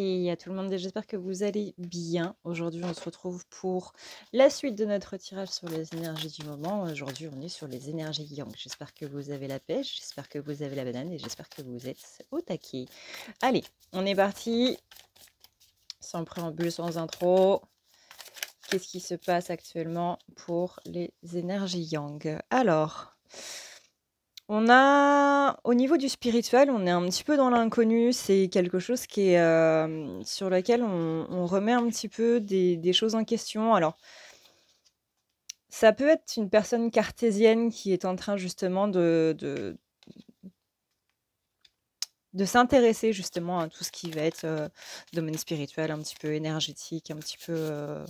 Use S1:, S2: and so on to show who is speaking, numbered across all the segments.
S1: à tout le monde et j'espère que vous allez bien. Aujourd'hui, on se retrouve pour la suite de notre tirage sur les énergies du moment. Aujourd'hui, on est sur les énergies yang. J'espère que vous avez la pêche, j'espère que vous avez la banane et j'espère que vous êtes au taquet. Allez, on est parti. Sans préambule, sans intro. Qu'est-ce qui se passe actuellement pour les énergies yang? Alors, on a au niveau du spirituel, on est un petit peu dans l'inconnu. C'est quelque chose qui est, sur lequel on remet un petit peu des choses en question. Alors, ça peut être une personne cartésienne qui est en train justement de s'intéresser justement à tout ce qui va être, domaine spirituel, un petit peu énergétique, un petit peu,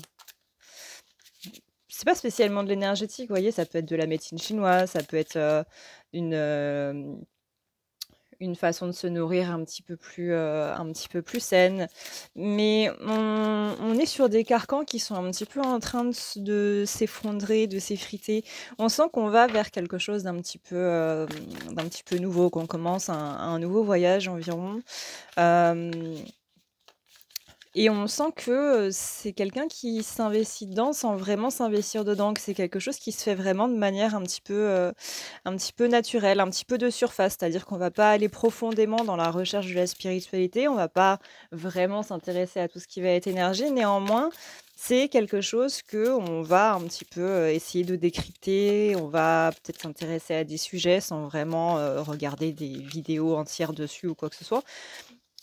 S1: c'est pas spécialement de l'énergétique, vous voyez? Ça peut être de la médecine chinoise, ça peut être, une, une façon de se nourrir un petit peu plus saine. Mais on est sur des carcans qui sont un petit peu en train de s'effondrer, de s'effriter. On sent qu'on va vers quelque chose d'un petit peu nouveau, qu'on commence un nouveau voyage environ. Hem Et on sent que, c'est quelqu'un qui s'investit dedans sans vraiment s'investir dedans, que c'est quelque chose qui se fait vraiment de manière un petit peu naturelle, un petit peu de surface. C'est-à-dire qu'on va pas aller profondément dans la recherche de la spiritualité, on va pas vraiment s'intéresser à tout ce qui va être énergie. Néanmoins, c'est quelque chose que on va un petit peu, essayer de décrypter. On va peut-être s'intéresser à des sujets sans vraiment, regarder des vidéos entières dessus ou quoi que ce soit.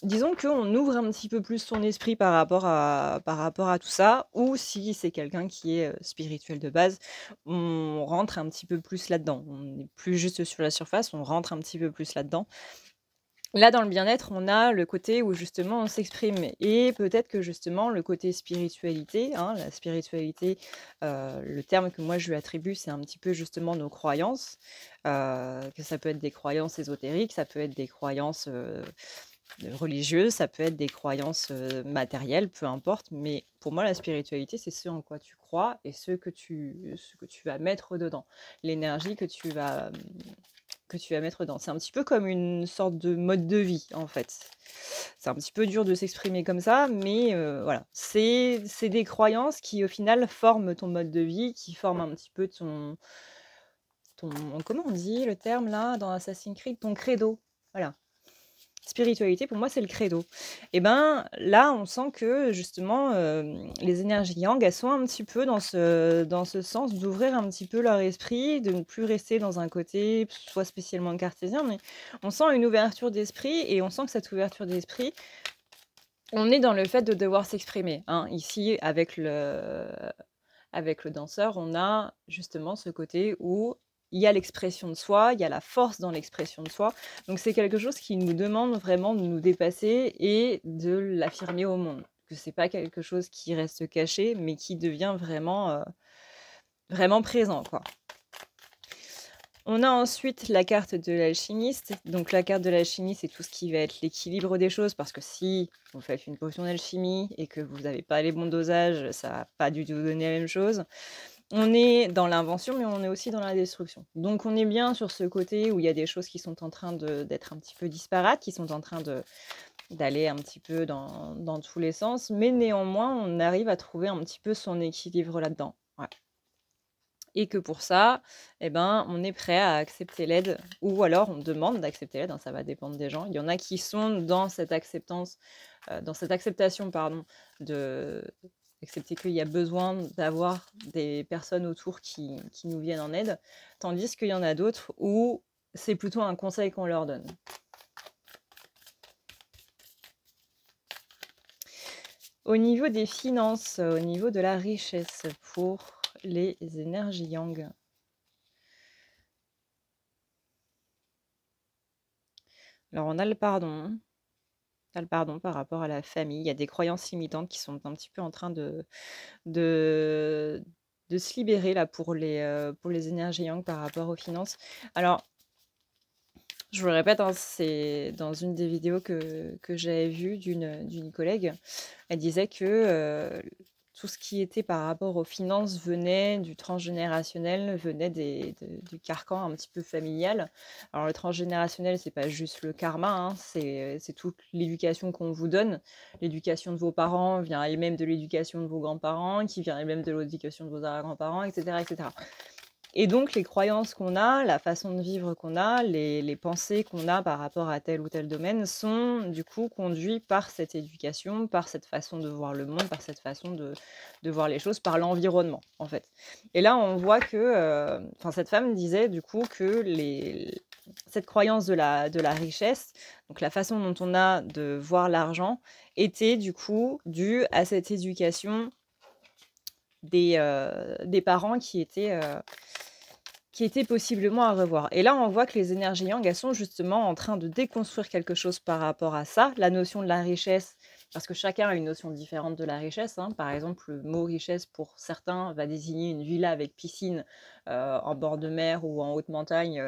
S1: Disons qu'on ouvre un petit peu plus son esprit par rapport à tout ça, ou si c'est quelqu'un qui est, spirituel de base, on rentre un petit peu plus là-dedans. On n'est plus juste sur la surface, on rentre un petit peu plus là-dedans. Là, dans le bien-être, on a le côté où justement on s'exprime et peut-être que justement le côté spiritualité, hein, la spiritualité, le terme que moi je lui attribue, c'est un petit peu justement nos croyances, que ça peut être des croyances ésotériques, ça peut être des croyances, religieuses, ça peut être des croyances, matérielles, peu importe, mais pour moi la spiritualité, c'est ce en quoi tu crois et ce que tu vas mettre dedans. L'énergie que tu vas mettre dedans. C'est un petit peu comme une sorte de mode de vie, en fait. C'est un petit peu dur de s'exprimer comme ça, mais voilà. C'est des croyances qui, au final, forment ton mode de vie, qui forment un petit peu ton comment on dit le terme là, dans Assassin's Creed? Ton credo. Voilà. Spiritualité, pour moi, c'est le credo. Et ben, là, on sent que justement, les énergies yang, elles sont un petit peu dans ce sens d'ouvrir un petit peu leur esprit, de ne plus rester dans un côté soit spécialement cartésien, mais on sent une ouverture d'esprit et on sent que cette ouverture d'esprit, on est dans le fait de devoir s'exprimer, hein. Ici, avec le danseur, on a justement ce côté où il y a l'expression de soi, il y a la force dans l'expression de soi. Donc c'est quelque chose qui nous demande vraiment de nous dépasser et de l'affirmer au monde. Que c'est pas quelque chose qui reste caché, mais qui devient vraiment, vraiment présent, quoi. On a ensuite la carte de l'alchimiste. Donc la carte de l'alchimie, c'est tout ce qui va être l'équilibre des choses, parce que si vous faites une potion d'alchimie et que vous n'avez pas les bons dosages, ça va pas du tout donner la même chose. On est dans l'invention, mais on est aussi dans la destruction. Donc on est bien sur ce côté où il y a des choses qui sont en train d'être un petit peu disparates, qui sont en train d'aller un petit peu dans tous les sens, mais néanmoins, on arrive à trouver un petit peu son équilibre là-dedans. Ouais. Et que pour ça, eh ben, on est prêt à accepter l'aide ou alors on demande d'accepter l'aide, hein, ça va dépendre des gens. Il y en a qui sont dans cette acceptance, dans cette acceptation, pardon, de d'accepter qu'il y a besoin d'avoir des personnes autour qui nous viennent en aide, tandis qu'il y en a d'autres où c'est plutôt un conseil qu'on leur donne. Au niveau des finances, au niveau de la richesse pour les énergies yang. Alors on a le pardon. Tu as le pardon par rapport à la famille. Il y a des croyances limitantes qui sont un petit peu en train de de se libérer là pour les énergies yang par rapport aux finances. Alors, je vous le répète, hein, c'est dans une des vidéos que j'avais vues d'une collègue. Elle disait que, tout ce qui était par rapport aux finances venait du transgénérationnel, venait du carcan un petit peu familial. Alors le transgénérationnel, c'est pas juste le karma, hein, c'est toute l'éducation qu'on vous donne. L'éducation de vos parents vient elle-même de l'éducation de vos grands-parents, qui vient elle-même de l'éducation de vos arrière-grands-parents, etc., etc. Et donc les croyances qu'on a, la façon de vivre qu'on a, les pensées qu'on a par rapport à tel ou tel domaine sont du coup conduits par cette éducation, par cette façon de voir le monde, par cette façon de voir les choses, par l'environnement, en fait. Et là, on voit que, enfin, cette femme disait du coup que cette croyance de la richesse, donc la façon dont on a de voir l'argent, était du coup due à cette éducation des parents qui était possiblement à revoir. Et là, on voit que les énergies yang, elles sont justement en train de déconstruire quelque chose par rapport à ça, la notion de la richesse, parce que chacun a une notion différente de la richesse, hein. Par exemple, le mot richesse, pour certains, va désigner une villa avec piscine en bord de mer ou en haute montagne,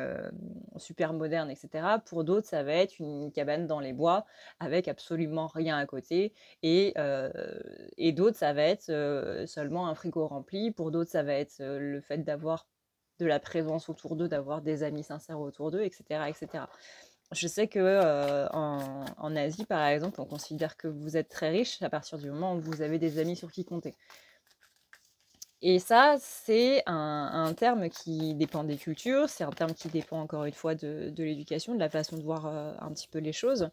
S1: super moderne, etc. Pour d'autres, ça va être une cabane dans les bois avec absolument rien à côté. Et d'autres, ça va être seulement un frigo rempli. Pour d'autres, ça va être le fait d'avoir de la présence autour d'eux, d'avoir des amis sincères autour d'eux, etc., etc. Je sais que en Asie, par exemple, on considère que vous êtes très riche à partir du moment où vous avez des amis sur qui compter. Et ça, c'est un terme qui dépend des cultures, c'est un terme qui dépend encore une fois de l'éducation, de la façon de voir un petit peu les choses.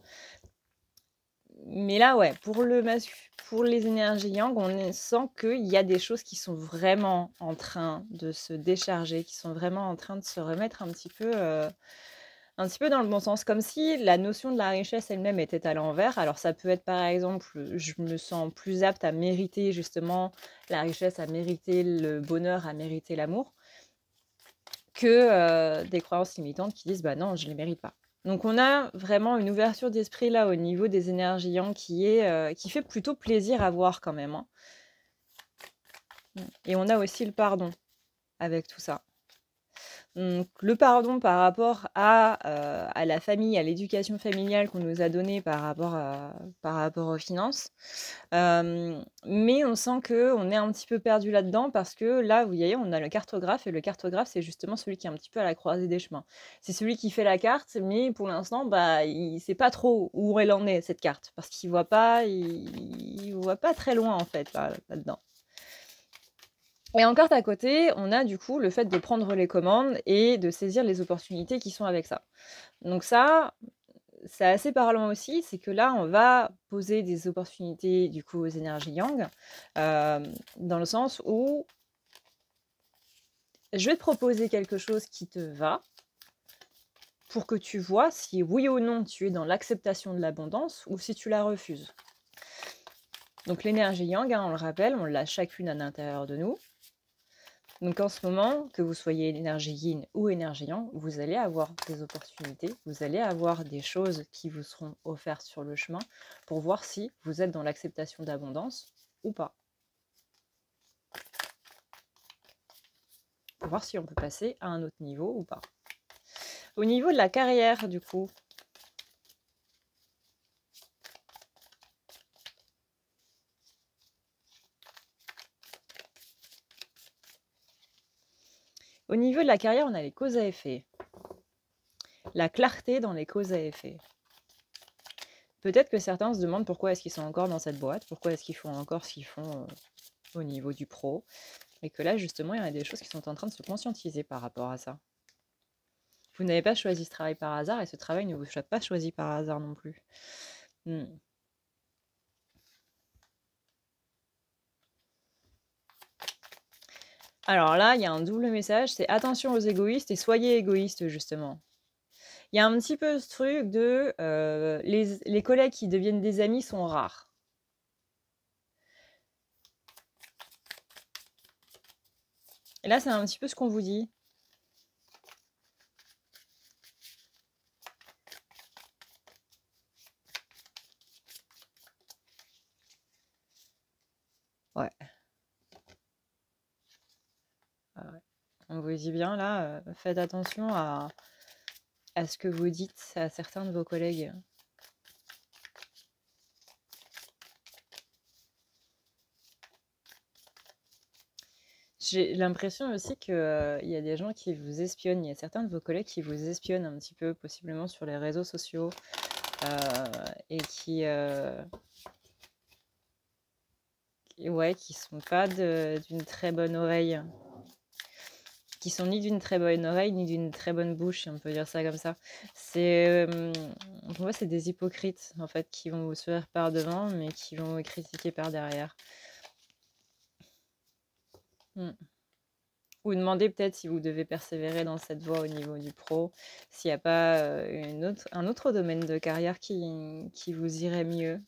S1: Mais là, ouais, pour les énergies yang, sent qu'il y a des choses qui sont vraiment en train de se décharger, qui sont vraiment en train de se remettre un petit peu dans le bon sens, comme si la notion de la richesse elle-même était à l'envers. Alors ça peut être par exemple, je me sens plus apte à mériter justement la richesse, à mériter le bonheur, à mériter l'amour, que des croyances limitantes qui disent: «Bah non, je ne les mérite pas». Donc on a vraiment une ouverture d'esprit là au niveau des énergies yang qui fait plutôt plaisir à voir quand même, hein. Et on a aussi le pardon avec tout ça. Donc le pardon par rapport à la famille, à l'éducation familiale qu'on nous a donnée par rapport aux finances. Mais on sent qu'on est un petit peu perdu là-dedans parce que là, vous voyez, on a le cartographe et le cartographe, c'est justement celui qui est un petit peu à la croisée des chemins. C'est celui qui fait la carte, mais pour l'instant, bah, il sait pas trop où elle en est cette carte parce qu'il voit pas il voit pas très loin en fait là-dedans. Et en carte à côté, on a du coup le fait de prendre les commandes et de saisir les opportunités qui sont avec ça. Donc ça, c'est assez parlant aussi, c'est que là, on va poser des opportunités du coup aux énergies yang, dans le sens où je vais te proposer quelque chose qui te va, pour que tu vois si oui ou non tu es dans l'acceptation de l'abondance ou si tu la refuses. Donc l'énergie yang, hein, on le rappelle, on l'a chacune à l'intérieur de nous. Donc en ce moment, que vous soyez énergie yin ou énergie yang, vous allez avoir des opportunités, vous allez avoir des choses qui vous seront offertes sur le chemin pour voir si vous êtes dans l'acceptation d'abondance ou pas. Pour voir si on peut passer à un autre niveau ou pas. Au niveau de la carrière, du coup, au niveau de la carrière, on a les causes à effet. La clarté dans les causes à effet. Peut-être que certains se demandent pourquoi est-ce qu'ils sont encore dans cette boîte, pourquoi est-ce qu'ils font encore ce qu'ils font au niveau du pro, et que là, justement, il y a des choses qui sont en train de se conscientiser par rapport à ça. Vous n'avez pas choisi ce travail par hasard, et ce travail ne vous soit pas choisi par hasard non plus. Alors là, il y a un double message, c'est attention aux égoïstes et soyez égoïstes, justement. Il y a un petit peu ce truc de les collègues qui deviennent des amis sont rares. Et là, c'est un petit peu ce qu'on vous dit. Ouais. On vous dit bien là, faites attention à ce que vous dites à certains de vos collègues. J'ai l'impression aussi que, il y a des gens qui vous espionnent. Il y a certains de vos collègues qui vous espionnent un petit peu, possiblement sur les réseaux sociaux, et ouais, qui sont pas d'une très bonne oreille. Qui sont ni d'une très bonne oreille, ni d'une très bonne bouche, si on peut dire ça comme ça. C'est, pour moi, c'est des hypocrites, en fait, qui vont vous sourire par devant, mais qui vont vous critiquer par derrière. Mmh. Ou demander peut-être si vous devez persévérer dans cette voie au niveau du pro, s'il n'y a pas, un autre domaine de carrière qui vous irait mieux.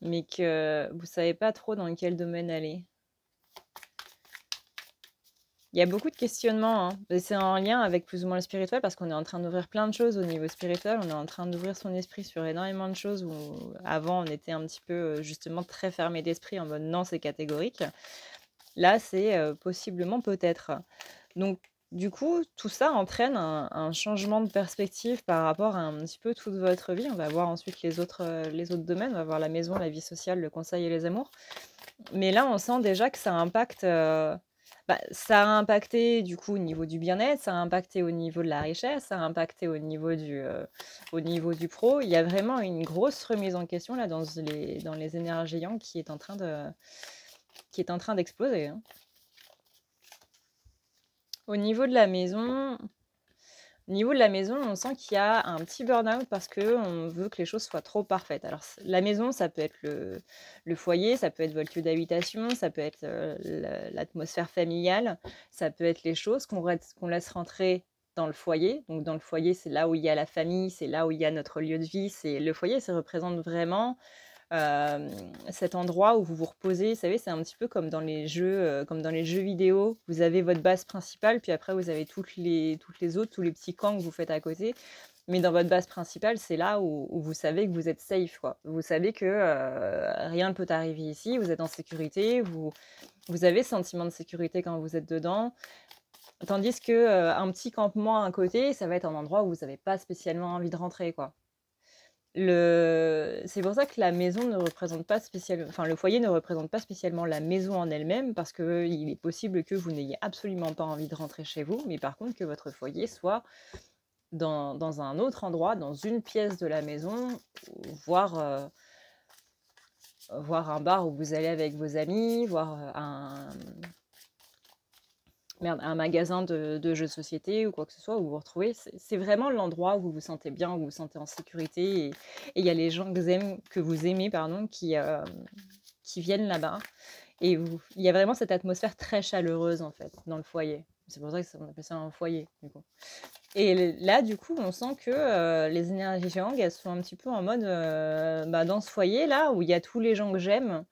S1: Mais que vous savez pas trop dans quel domaine aller. Il y a beaucoup de questionnements, hein. Et c'est en lien avec plus ou moins le spirituel parce qu'on est en train d'ouvrir plein de choses au niveau spirituel. On est en train d'ouvrir son esprit sur énormément de choses où avant on était un petit peu justement très fermé d'esprit en mode non, c'est catégorique. Là, c'est possiblement peut-être. Donc, du coup, tout ça entraîne un changement de perspective par rapport à un petit peu toute votre vie. On va voir ensuite les autres domaines. On va voir la maison, la vie sociale, le conseil et les amours. Mais là, on sent déjà que ça impacte, ça a impacté du coup au niveau du bien-être, ça a impacté au niveau de la richesse, ça a impacté au niveau du pro. Il y a vraiment une grosse remise en question là dans les énergies yang qui est en train d'exploser, hein. Au niveau de la maison Au niveau de la maison, on sent qu'il y a un petit burn-out parce qu'on veut que les choses soient trop parfaites. Alors, la maison, ça peut être le foyer, ça peut être votre lieu d'habitation, ça peut être l'atmosphère familiale, ça peut être les choses qu'on laisse rentrer dans le foyer. Donc, dans le foyer, c'est là où il y a la famille, c'est là où il y a notre lieu de vie. Le foyer, ça représente vraiment Hem, cet endroit où vous vous reposez. Vous savez, c'est un petit peu comme dans les jeux vidéo. Vous avez votre base principale, puis après vous avez toutes les autres, tous les petits camps que vous faites à côté. Mais dans votre base principale, c'est là où vous savez que vous êtes safe, quoi. Vous savez que, rien ne peut arriver ici, vous êtes en sécurité, vous avez ce sentiment de sécurité quand vous êtes dedans. Tandis que, un petit campement à côté, ça va être un endroit où vous avez pas spécialement envie de rentrer, quoi. C'est pour ça que la maison ne représente pas spécialement, enfin, le foyer ne représente pas spécialement la maison en elle-même, parce qu'il est possible que vous n'ayez absolument pas envie de rentrer chez vous, mais par contre que votre foyer soit dans un autre endroit, dans une pièce de la maison, voire, voire un bar où vous allez avec vos amis, voire, un magasin de jeux de société ou quoi que ce soit où vous vous retrouvez. C'est vraiment l'endroit où vous vous sentez bien, où vous vous sentez en sécurité et il y a les gens que vous aimez pardon, qui viennent là-bas et il y a vraiment cette atmosphère très chaleureuse, en fait, dans le foyer. C'est pour ça qu'on appelle ça un foyer, du coup. Et là, du coup, on sent que, les énergies yang, elles sont un petit peu en mode, dans ce foyer-là où il y a tous les gens que j'aime,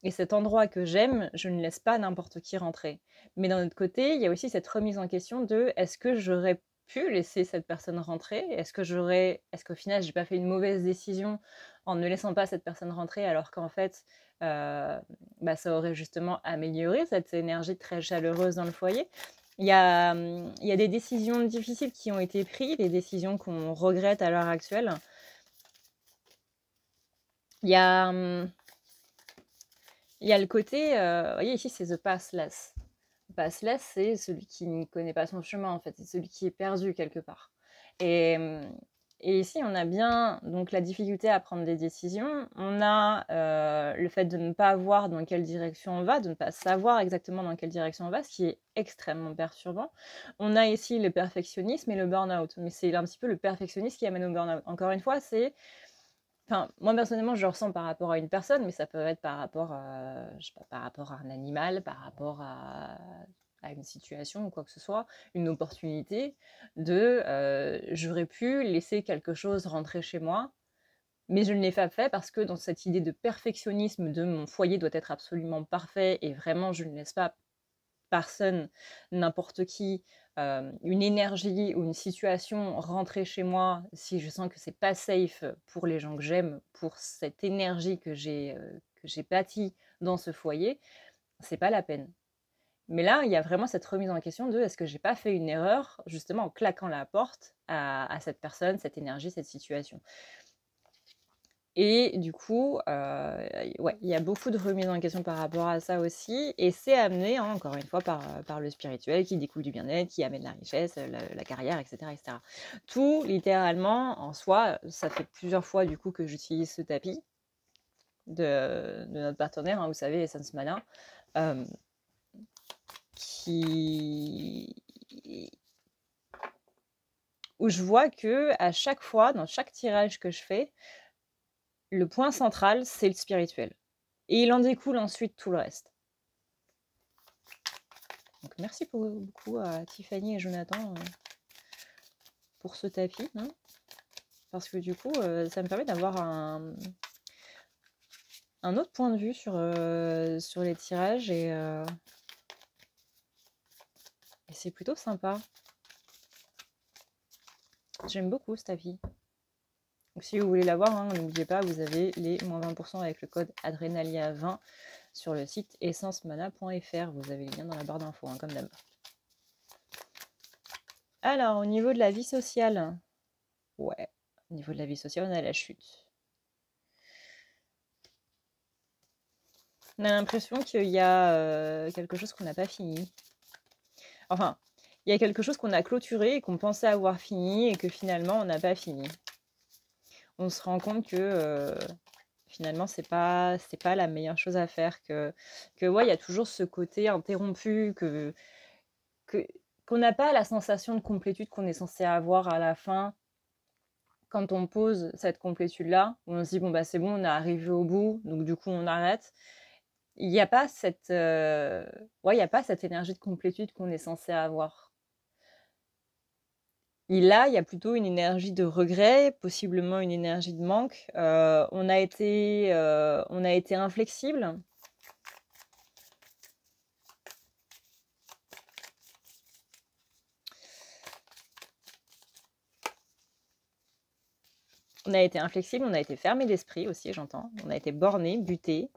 S1: et cet endroit que j'aime, je ne laisse pas n'importe qui rentrer. Mais d'un autre côté, il y a aussi cette remise en question de: «Est-ce que j'aurais pu laisser cette personne rentrer? Est-ce qu'au final, j'ai pas fait une mauvaise décision en ne laissant pas cette personne rentrer?» alors qu'en fait, ça aurait justement amélioré cette énergie très chaleureuse dans le foyer. Il y a des décisions difficiles qui ont été prises, des décisions qu'on regrette à l'heure actuelle. Il y a, il y a le côté, vous voyez ici, c'est the pathless. Pathless, c'est celui qui ne connaît pas son chemin, en fait, c'est celui qui est perdu quelque part. Et, et ici, on a bien donc la difficulté à prendre des décisions. On a le fait de ne pas voir dans quelle direction on va, de ne pas savoir exactement dans quelle direction on va, ce qui est extrêmement perturbant. On a ici le perfectionnisme et le burn-out, mais c'est un petit peu le perfectionnisme qui amène au burn-out. Encore une fois, enfin, moi personnellement, je le ressens par rapport à une personne, mais ça peut être par rapport à, je sais pas, par rapport à un animal, par rapport à une situation ou quoi que ce soit, une opportunité j'aurais pu laisser quelque chose rentrer chez moi, mais je ne l'ai pas fait parce que dans cette idée de perfectionnisme de mon foyer doit être absolument parfait et vraiment je ne laisse pas personne, n'importe qui, une énergie ou une situation rentrer chez moi, si je sens que c'est pas safe pour les gens que j'aime, pour cette énergie que j'ai bâtie dans ce foyer, c'est pas la peine. Mais là, il y a vraiment cette remise en question de: «Est-ce que j'ai pas fait une erreur, justement, en claquant la porte à cette personne, cette énergie, cette situation?» Et du coup, ouais, il y a beaucoup de remises en question par rapport à ça aussi et c'est amené, hein, encore une fois, par le spirituel qui découle du bien-être, qui amène la richesse, la carrière et cetera et cetera. Tout littéralement, en soi, ça fait plusieurs fois, du coup, que j'utilise ce tapis de notre partenaire, hein, vous savez, Essence Mana, hem, qui où je vois qu'à chaque fois, dans chaque tirage que je fais, le point central, c'est le spirituel et il en découle ensuite tout le reste. Donc merci beaucoup à Tiffany et Jonathan, pour ce tapis, hein, parce que du coup, ça me permet d'avoir un autre point de vue sur les tirages et c'est plutôt sympa. J'aime beaucoup ce tapis. Donc si vous voulez l'avoir, hein, n'oubliez pas, vous avez les moins 20% avec le code Adrenalia20 sur le site essencemana.fr. Vous avez le lien dans la barre d'infos, hein, comme d'hab. Alors, au niveau de la vie sociale, ouais, au niveau de la vie sociale, on a la chute. On a l'impression qu'il y a quelque chose qu'on n'a pas fini. Enfin, il y a quelque chose qu'on a clôturé et qu'on pensait avoir fini et que finalement on n'a pas fini. On se rend compte que finalement c'est pas la meilleure chose à faire, que ouais, il y a toujours ce côté interrompu, qu'on n'a pas la sensation de complétude qu'on est censé avoir à la fin quand on pose cette complétude-là, où on se dit bon bah c'est bon, on est arrivé au bout, donc du coup on arrête. Il n'y a pas cette ouais, il y a pas cette énergie de complétude qu'on est censé avoir. Et là, il y a plutôt une énergie de regret, possiblement une énergie de manque. On a été inflexible. On a été inflexible, on a été fermé d'esprit aussi, j'entends. On a été borné, buté.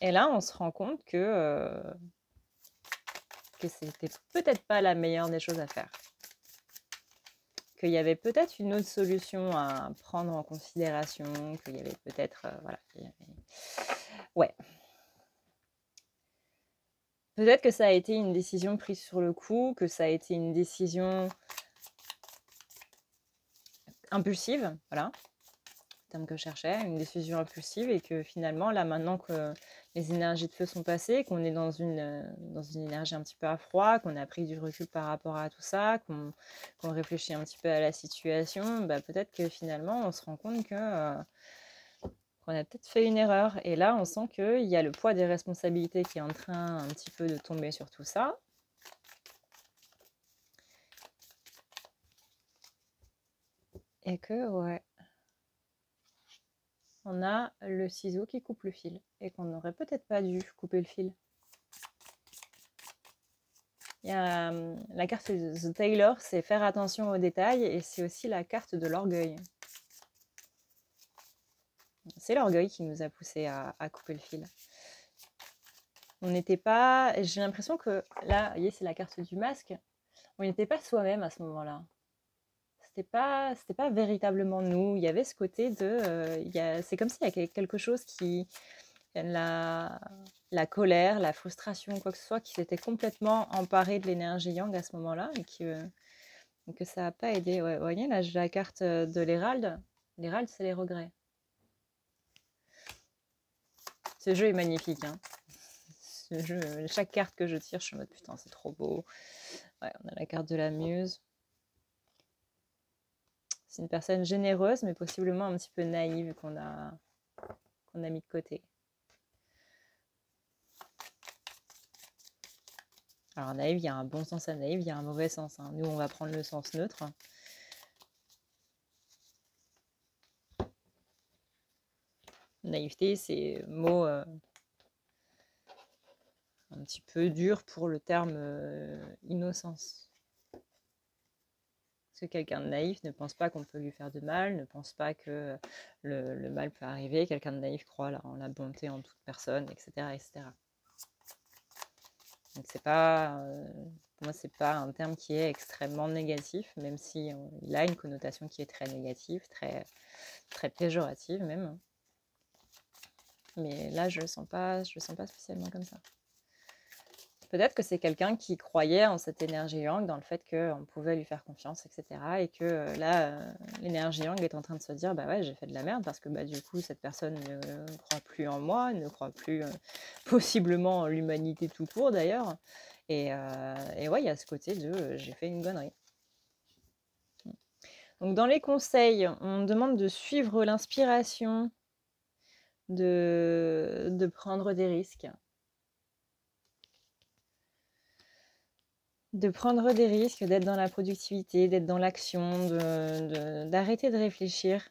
S1: Et là, on se rend compte que c'était peut-être pas la meilleure des choses à faire. Qu'il y avait peut-être une autre solution à prendre en considération, qu'il y avait peut-être, voilà. Ouais. Peut-être que ça a été une décision prise sur le coup, que ça a été une décision impulsive, voilà, le terme que je cherchais, une décision impulsive et que finalement, là, maintenant que les énergies de feu sont passées, qu'on est dans une énergie un petit peu à froid, qu'on a pris du recul par rapport à tout ça, qu'on réfléchit un petit peu à la situation, bah, peut-être que finalement, on se rend compte qu'on a peut-être fait une erreur. Et là, on sent qu'il y a le poids des responsabilités qui est en train un petit peu de tomber sur tout ça. Et que, ouais, on a le ciseau qui coupe le fil et qu'on n'aurait peut-être pas dû couper le fil. Il y a la carte The Tailor, c'est faire attention aux détails et c'est aussi la carte de l'orgueil. C'est l'orgueil qui nous a poussé à couper le fil. On n'était pas... J'ai l'impression que là, vous voyez, c'est la carte du masque. On n'était pas soi-même à ce moment-là. C'était pas véritablement nous. Il y avait ce côté de... c'est comme s'il y a quelque chose qui... La colère, la frustration, quoi que ce soit, qui s'était complètement emparé de l'énergie yang à ce moment-là et que ça n'a pas aidé. Ouais, vous voyez, là, j'ai la carte de l'Héralde. L'Héralde, c'est les regrets. Ce jeu est magnifique, hein. Ce jeu, chaque carte que je tire, je suis en mode putain, c'est trop beau. Ouais, on a la carte de la muse. C'est une personne généreuse, mais possiblement un petit peu naïve qu'on a mis de côté. Alors naïve, il y a un bon sens à naïve, il y a un mauvais sens, hein. Nous, on va prendre le sens neutre. Naïveté, c'est mot un petit peu dur pour le terme innocence. Parce que quelqu'un de naïf ne pense pas qu'on peut lui faire de mal, ne pense pas que le mal peut arriver. Quelqu'un de naïf croit en la bonté en toute personne, etc., etc. Donc c'est pas, pour moi, c'est pas un terme qui est extrêmement négatif, même si il a une connotation qui est très négative, très péjorative même. Mais là, je le sens pas spécialement comme ça. Peut-être que c'est quelqu'un qui croyait en cette énergie yang, dans le fait qu'on pouvait lui faire confiance, etc. Et que là, l'énergie yang est en train de se dire, bah ouais, j'ai fait de la merde parce que bah, du coup, cette personne ne croit plus en moi, ne croit plus possiblement en l'humanité tout court d'ailleurs. Et ouais, il y a ce côté de j'ai fait une connerie. Donc dans les conseils, on demande de suivre l'inspiration, de prendre des risques. De prendre des risques, d'être dans la productivité, d'être dans l'action, d'arrêter de réfléchir,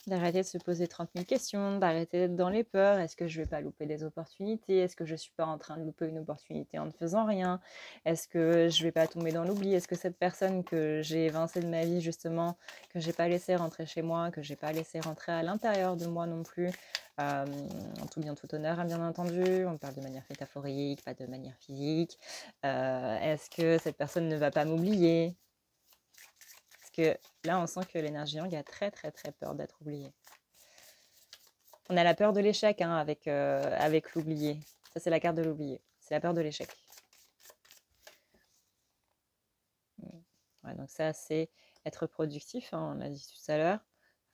S1: d'arrêter de se poser 30 000 questions, d'arrêter d'être dans les peurs. Est-ce que je vais pas louper des opportunités? Est-ce que je suis pas en train de louper une opportunité en ne faisant rien? Est-ce que je vais pas tomber dans l'oubli? Est-ce que cette personne que j'ai évincée de ma vie justement, que j'ai pas laissé rentrer chez moi, que j'ai pas laissé rentrer à l'intérieur de moi non plus, en tout bien tout honneur, hein, bien entendu, on parle de manière métaphorique, pas de manière physique. Est-ce que cette personne ne va pas m'oublier? Parce que là, on sent que l'énergie yang a très très très peur d'être oubliée. On a la peur de l'échec hein, avec l'oublié. Ça, c'est la carte de l'oublié. C'est la peur de l'échec. Ouais, donc ça, c'est être productif, hein, on l'a dit tout à l'heure.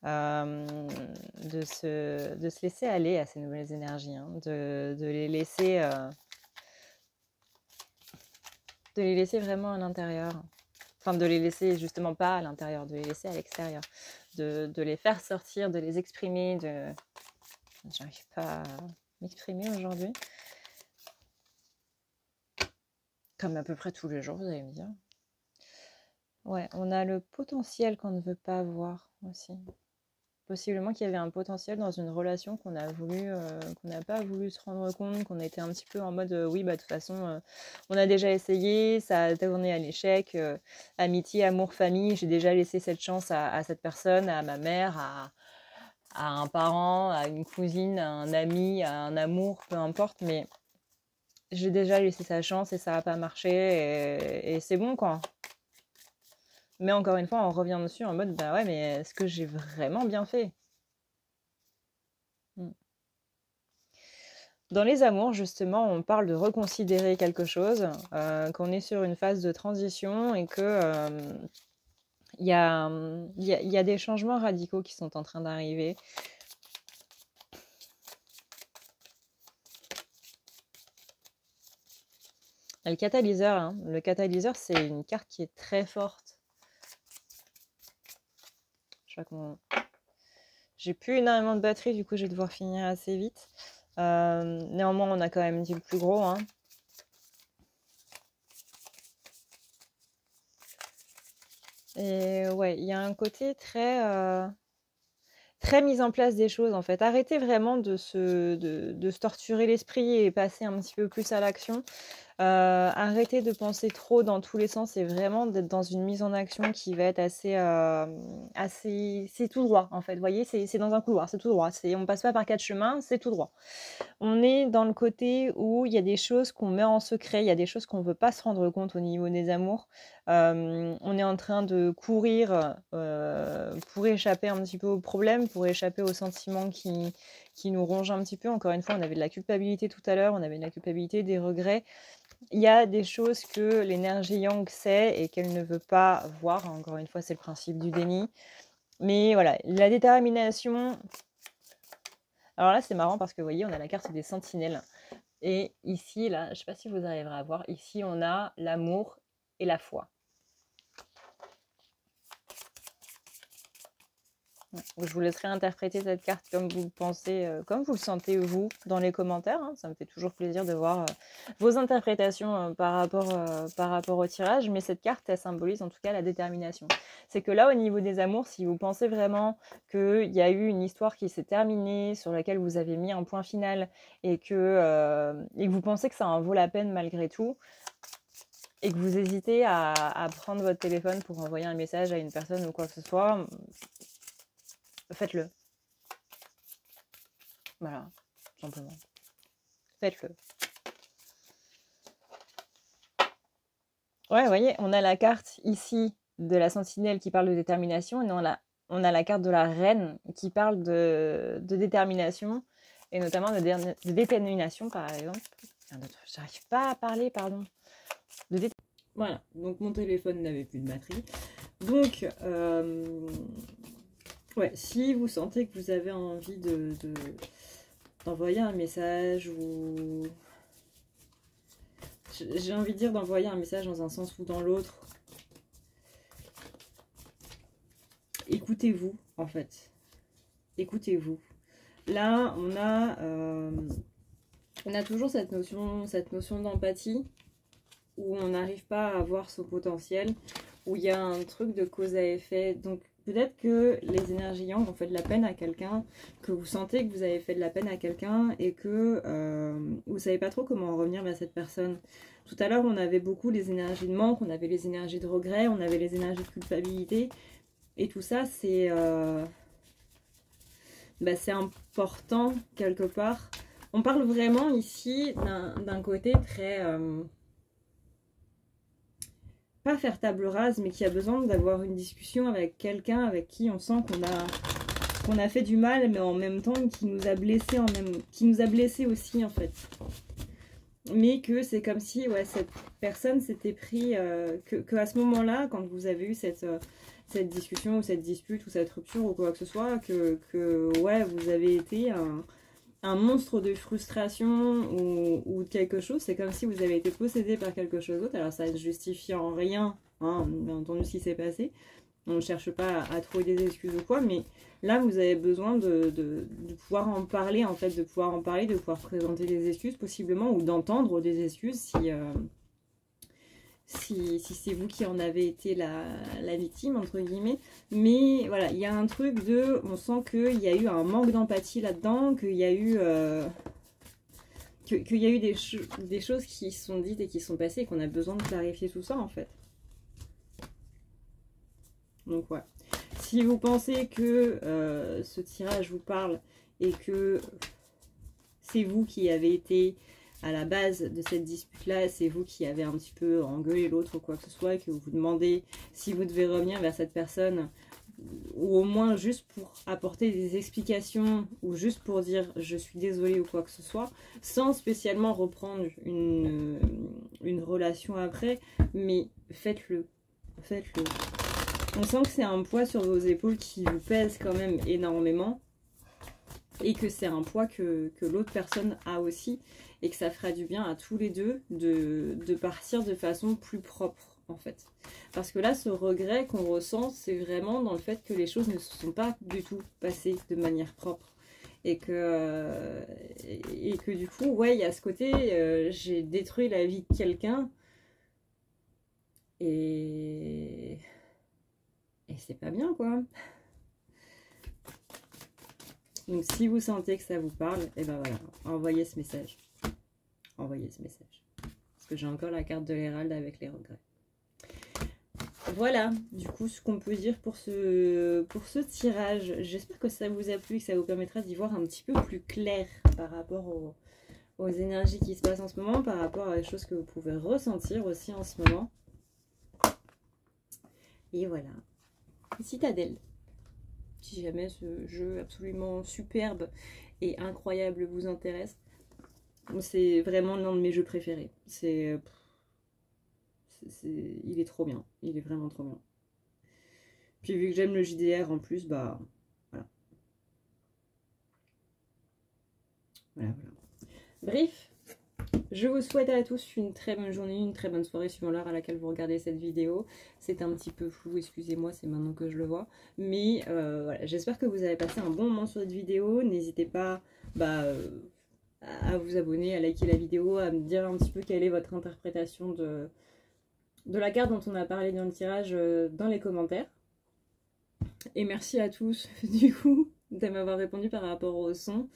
S1: De se laisser aller à ces nouvelles énergies, hein, de les laisser vraiment à l'intérieur. Enfin, de les laisser justement pas à l'intérieur, de les laisser à l'extérieur, de les faire sortir, de les exprimer. J'arrive pas à m'exprimer aujourd'hui. Comme à peu près tous les jours, vous allez me dire. Ouais, on a le potentiel qu'on ne veut pas voir aussi. Possiblement qu'il y avait un potentiel dans une relation qu'on n'a pas voulu se rendre compte, qu'on était un petit peu en mode oui, bah de toute façon, on a déjà essayé, ça a tourné à l'échec, amitié, amour, famille, j'ai déjà laissé cette chance à cette personne, à ma mère, à un parent, à une cousine, à un ami, à un amour, peu importe, mais j'ai déjà laissé sa chance et ça n'a pas marché et c'est bon quoi. Mais encore une fois, on revient dessus en mode bah ouais, mais est-ce que j'ai vraiment bien fait? Dans les amours, justement, on parle de reconsidérer quelque chose, qu'on est sur une phase de transition et que il y a, il y a des changements radicaux qui sont en train d'arriver. Le catalyseur, hein. Le catalyseur, c'est une carte qui est très forte. Je crois que j'ai plus énormément de batterie, du coup je vais devoir finir assez vite. Néanmoins, on a quand même dit le plus gros. Hein. Et ouais, il y a un côté très, très mise en place des choses en fait. Arrêtez vraiment de se torturer l'esprit et passer un petit peu plus à l'action. Arrêter de penser trop dans tous les sens et vraiment d'être dans une mise en action qui va être assez c'est tout droit en fait. Vous voyez? C'est dans un couloir, c'est tout droit. On passe pas par 4 chemins, c'est tout droit. On est dans le côté où il y a des choses qu'on met en secret, il y a des choses qu'on veut pas se rendre compte au niveau des amours. On est en train de courir, pour échapper un petit peu aux problèmes, pour échapper aux sentiments qui nous rongent un petit peu. Encore une fois, on avait de la culpabilité tout à l'heure, on avait de la culpabilité, des regrets. Il y a des choses que l'énergie yang sait et qu'elle ne veut pas voir. Encore une fois, c'est le principe du déni. Mais voilà, la détermination. Alors là, c'est marrant parce que vous voyez, on a la carte des sentinelles. Et ici, là, je ne sais pas si vous arriverez à voir, ici, on a l'amour et la foi. Je vous laisserai interpréter cette carte comme vous le pensez, comme vous le sentez vous dans les commentaires. Hein. Ça me fait toujours plaisir de voir vos interprétations par rapport au tirage. Mais cette carte, elle symbolise en tout cas la détermination. C'est que là, au niveau des amours, si vous pensez vraiment qu'il y a eu une histoire qui s'est terminée, sur laquelle vous avez mis un point final et que vous pensez que ça en vaut la peine malgré tout, et que vous hésitez à prendre votre téléphone pour envoyer un message à une personne ou quoi que ce soit, faites-le. Voilà. tout simplement. Faites-le. Ouais, vous voyez, on a la carte ici de la sentinelle qui parle de détermination, et on a la carte de la reine qui parle de détermination, et notamment de détermination, par exemple. J'arrive pas à parler, pardon. Voilà, donc mon téléphone n'avait plus de batterie. Donc, ouais, si vous sentez que vous avez envie d'envoyer un message, ou... J'ai envie de dire d'envoyer un message dans un sens ou dans l'autre. Écoutez-vous, en fait. Écoutez-vous. Là, on a toujours cette notion d'empathie, où on n'arrive pas à voir son potentiel, où il y a un truc de cause à effet. Donc peut-être que les énergies yang ont fait de la peine à quelqu'un, que vous sentez que vous avez fait de la peine à quelqu'un, et que vous ne savez pas trop comment revenir vers cette personne. Tout à l'heure, on avait beaucoup les énergies de manque, on avait les énergies de regret, on avait les énergies de culpabilité. Et tout ça, c'est important quelque part. On parle vraiment ici d'un côté très... pas faire table rase, mais qui a besoin d'avoir une discussion avec quelqu'un avec qui on sent qu'on a fait du mal, mais en même temps qui nous a blessés, qui nous a blessés aussi, en fait. Mais que c'est comme si cette personne s'était pris... que à ce moment-là, quand vous avez eu cette discussion, ou cette dispute, ou cette rupture, ou quoi que ce soit, vous avez été un monstre de frustration ou de quelque chose. C'est comme si vous avez été possédé par quelque chose d'autre. Alors ça ne justifie en rien, hein, bien entendu, ce qui s'est passé. On ne cherche pas à trouver des excuses ou quoi, mais là vous avez besoin de pouvoir en parler, en fait, de pouvoir présenter des excuses possiblement, ou d'entendre des excuses si c'est vous qui en avez été la victime, entre guillemets. Mais voilà, il y a un truc on sent qu'il y a eu un manque d'empathie là-dedans, qu'il y a eu des choses qui sont dites et qui sont passées, et qu'on a besoin de clarifier tout ça, en fait. Donc ouais. Si vous pensez que ce tirage vous parle, et que c'est vous qui avez été à la base de cette dispute-là, c'est vous qui avez un petit peu engueulé l'autre ou quoi que ce soit, et que vous vous demandez si vous devez revenir vers cette personne, ou au moins juste pour apporter des explications, ou juste pour dire je suis désolée ou quoi que ce soit, sans spécialement reprendre une relation après, mais faites-le. Faites-le. On sent que c'est un poids sur vos épaules qui vous pèse quand même énormément, et que c'est un poids que l'autre personne a aussi, et que ça fera du bien à tous les deux de partir de façon plus propre, en fait. Parce que là, ce regret qu'on ressent, c'est vraiment dans le fait que les choses ne se sont pas du tout passées de manière propre. Et que du coup, ouais, il y a ce côté, j'ai détruit la vie de quelqu'un, et c'est pas bien, quoi. Donc si vous sentez que ça vous parle, et ben voilà, envoyez ce message. Envoyez ce message. Parce que j'ai encore la carte de l'Héralde avec les regrets. Voilà, du coup, ce qu'on peut dire pour ce tirage. J'espère que ça vous a plu, que ça vous permettra d'y voir un petit peu plus clair par rapport aux énergies qui se passent en ce moment, par rapport à les choses que vous pouvez ressentir aussi en ce moment. Et voilà. Citadelle. Si jamais ce jeu absolument superbe et incroyable vous intéresse, c'est vraiment l'un de mes jeux préférés. Il est trop bien. Il est vraiment trop bien. Puis vu que j'aime le JDR en plus, bah voilà. Voilà. Bref, je vous souhaite à tous une très bonne journée, une très bonne soirée suivant l'heure à laquelle vous regardez cette vidéo. C'est un petit peu flou, excusez-moi, c'est maintenant que je le vois. Mais voilà, j'espère que vous avez passé un bon moment sur cette vidéo. N'hésitez pas à vous abonner, à liker la vidéo, à me dire un petit peu quelle est votre interprétation de la carte dont on a parlé dans le tirage dans les commentaires. Et merci à tous, du coup, de m'avoir répondu par rapport au son.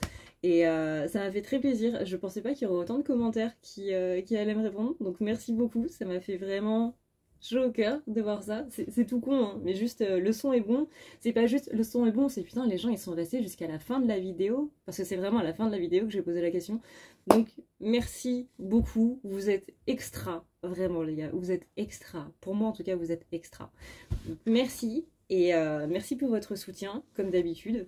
S1: Et ça m'a fait très plaisir. Je pensais pas qu'il y aurait autant de commentaires qui allaient me répondre. Donc merci beaucoup, ça m'a fait vraiment
S2: chaud au cœur de voir ça. C'est tout con, hein, mais juste le son est bon. C'est pas juste le son est bon, c'est putain, les gens ils sont restés jusqu'à la fin de la vidéo. Parce que c'est vraiment à la fin de la vidéo que j'ai posé la question. Donc merci beaucoup, vous êtes extra, vraiment les gars, vous êtes extra. Pour moi en tout cas, vous êtes extra. Donc, merci et merci pour votre soutien, comme d'habitude.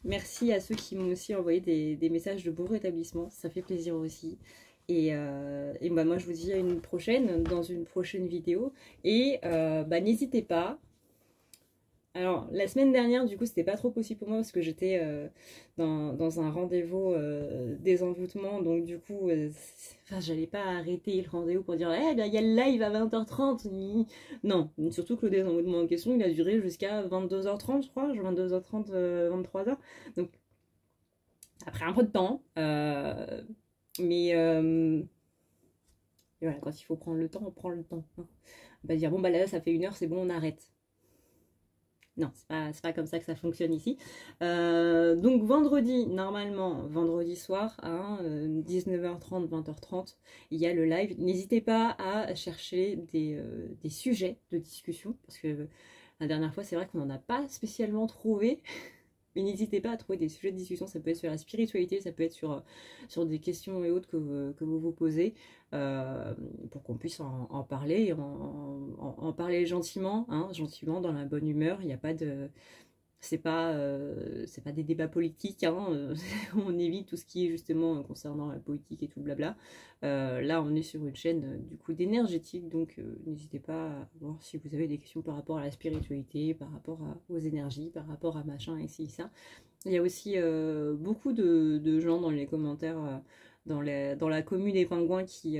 S2: Merci à ceux qui m'ont aussi envoyé des messages de bon rétablissement, ça fait plaisir aussi. Et bah moi je vous dis à une prochaine, dans une prochaine vidéo. Et bah, n'hésitez pas. Alors la semaine dernière du coup c'était pas trop possible pour moi parce que j'étais dans un rendez-vous des envoûtements. Donc du coup enfin, j'allais pas arrêter le rendez-vous pour dire eh ben il y a le live à 20h30. Non, surtout que le désenvoûtement en question il a duré jusqu'à 22h30 je crois, 22h30, 23h. Donc après un peu de temps. Mais et voilà, quand il faut prendre le temps, on prend le temps. Hein. On va dire, bon, bah là, ça fait 1 heure, c'est bon, on arrête. Non, c'est pas comme ça que ça fonctionne ici. Donc, vendredi, normalement, vendredi soir, à 19h30, 20h30, il y a le live. N'hésitez pas à chercher des sujets de discussion, parce que la dernière fois, c'est vrai qu'on n'en a pas spécialement trouvé. Mais n'hésitez pas à trouver des sujets de discussion, ça peut être sur la spiritualité, ça peut être sur des questions et autres que vous vous posez, pour qu'on puisse en parler, et en parler gentiment, hein, gentiment, dans la bonne humeur. Il n'y a pas de... C'est pas des débats politiques, hein, on évite tout ce qui est justement concernant la politique et tout blabla. Là, on est sur une chaîne du coup d'énergétique, donc n'hésitez pas à voir si vous avez des questions par rapport à la spiritualité, par rapport aux énergies, par rapport à machin et ci, ça. Il y a aussi beaucoup de gens dans les commentaires, dans la commune des pingouins qui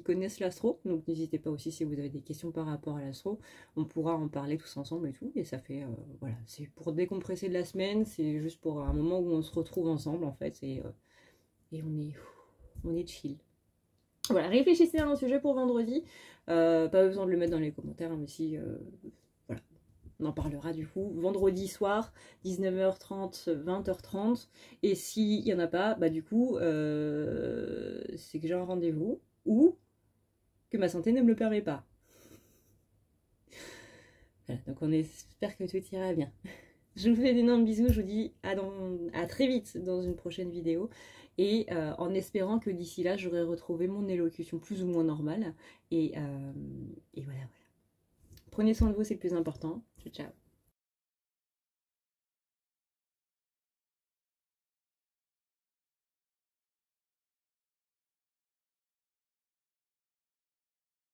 S2: connaissent l'astro. Donc n'hésitez pas aussi si vous avez des questions par rapport à l'astro. On pourra en parler tous ensemble et tout. Et ça fait, voilà, c'est pour décompresser de la semaine. C'est juste pour un moment où on se retrouve ensemble en fait. Et on est chill. Voilà, réfléchissez à un sujet pour vendredi. Pas besoin de le mettre dans les commentaires, hein, mais si... voilà. On en parlera du coup vendredi soir, 19h30, 20h30. Et s'il n'y en a pas, bah du coup, c'est que j'ai un rendez-vous ou que ma santé ne me le permet pas. Voilà, donc on espère que tout ira bien. Je vous fais d'énormes bisous, je vous dis à très vite dans une prochaine vidéo. Et en espérant que d'ici là, j'aurai retrouvé mon élocution plus ou moins normale. Et voilà, voilà. Prenez soin de vous, c'est le plus important. Ciao, ciao.